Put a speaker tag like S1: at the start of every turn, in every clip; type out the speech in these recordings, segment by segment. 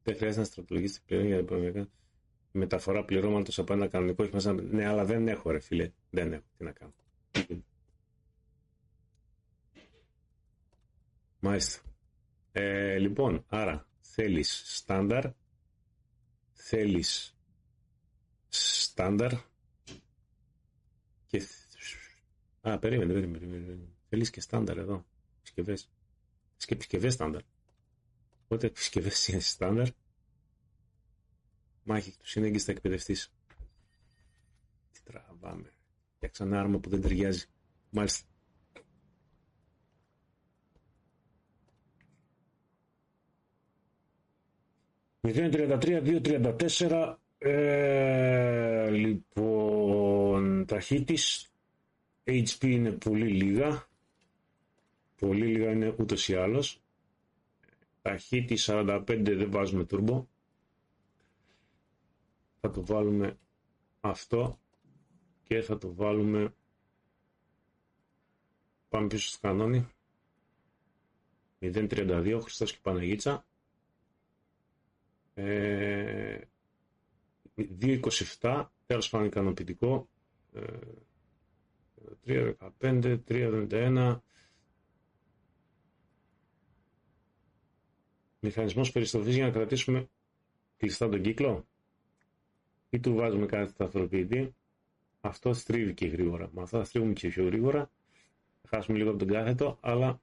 S1: Δεν χρειάζεται να στρατολογήσει πλέον για την μεταφορά πληρώματος από ένα κανονικό όχημα. Ναι, αλλά δεν έχω, ρε φίλε. Δεν έχω. Τι να κάνω. Μάλιστα. Λοιπόν, άρα θέλεις στάνταρ, θέλεις στάνταρ και... περίμενε. Θέλεις και στάνταρ εδώ. Συσκευές. Συσκευές στάνταρ. Οπότε συσκευές είναι στάνταρ. Μάχη του σύνεγγις θα εκπαιδευτείς. Τι τραβάμε. Φτιάξα ένα άρμα που δεν ταιριάζει. Μάλιστα. $0.33, $2.34. Λοιπόν, ταχύτης HP είναι πολύ λίγα. Πολύ λίγα είναι ούτως ή άλλως. Ταχύτη 45 δεν βάζουμε turbo. Θα το βάλουμε αυτό και θα το βάλουμε, πάμε πίσω στο κανόνι, 0.32 Χριστός και Παναγίτσα, 2.27 τέλος πάντων ικανοποιητικό, 3.15, 3.71. Μηχανισμός περιστροφής για να κρατήσουμε κλειστά τον κύκλο ή του βάζουμε κάτι σταθεροποιητή. Αυτό στρίβει και γρήγορα. Με αυτά θα στρίβουμε και πιο γρήγορα. Θα χάσουμε λίγο από τον κάθετο, αλλά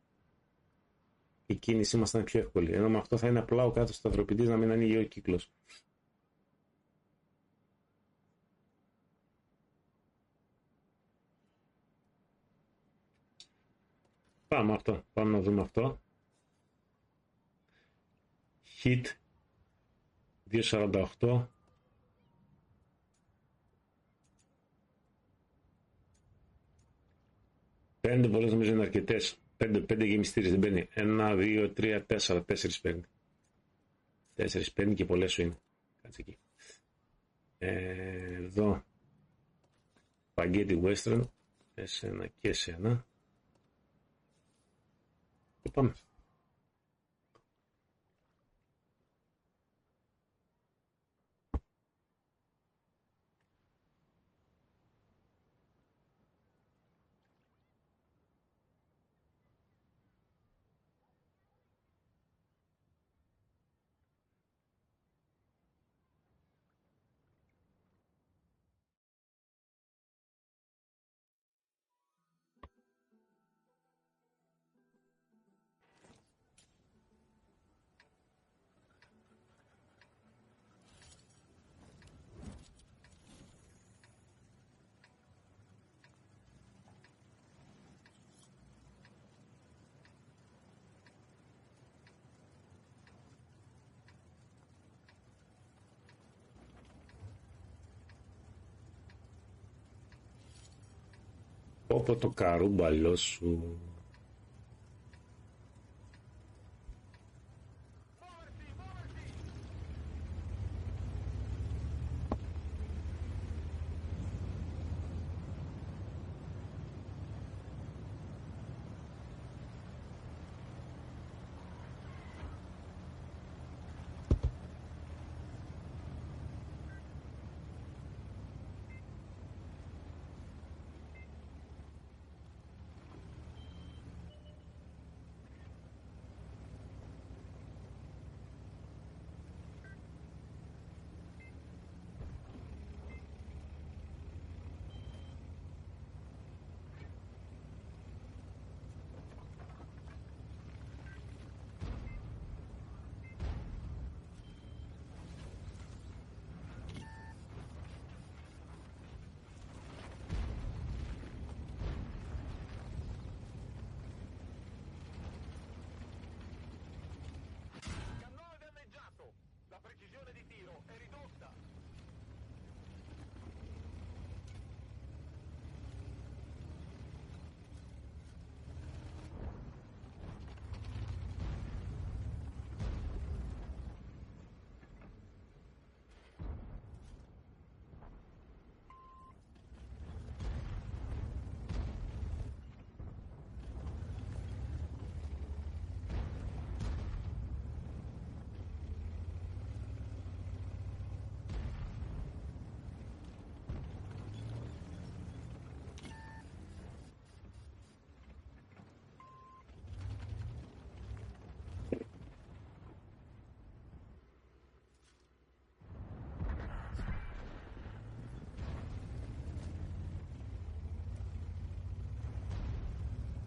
S1: η κίνησή μας θα είναι πιο εύκολη. Ενώ με αυτό θα είναι απλά ο κάτω σταθεροποιητής να μην ανοίγει ο κύκλος. Πάμε αυτό. Πάμε να δούμε αυτό. Hit 2.48. Πέντε βολές νομίζω είναι αρκετές. Πέντε γεμιστήρες δεν παίρνει. 1, 2, 3, 4. 4 παίρνει. 4 παίρνει και πολλές σου είναι. Κάτσε εκεί. Εδώ. Spaghetti Western. S1 και S1. Και πάμε. Όπω το καρούμπαλο σου.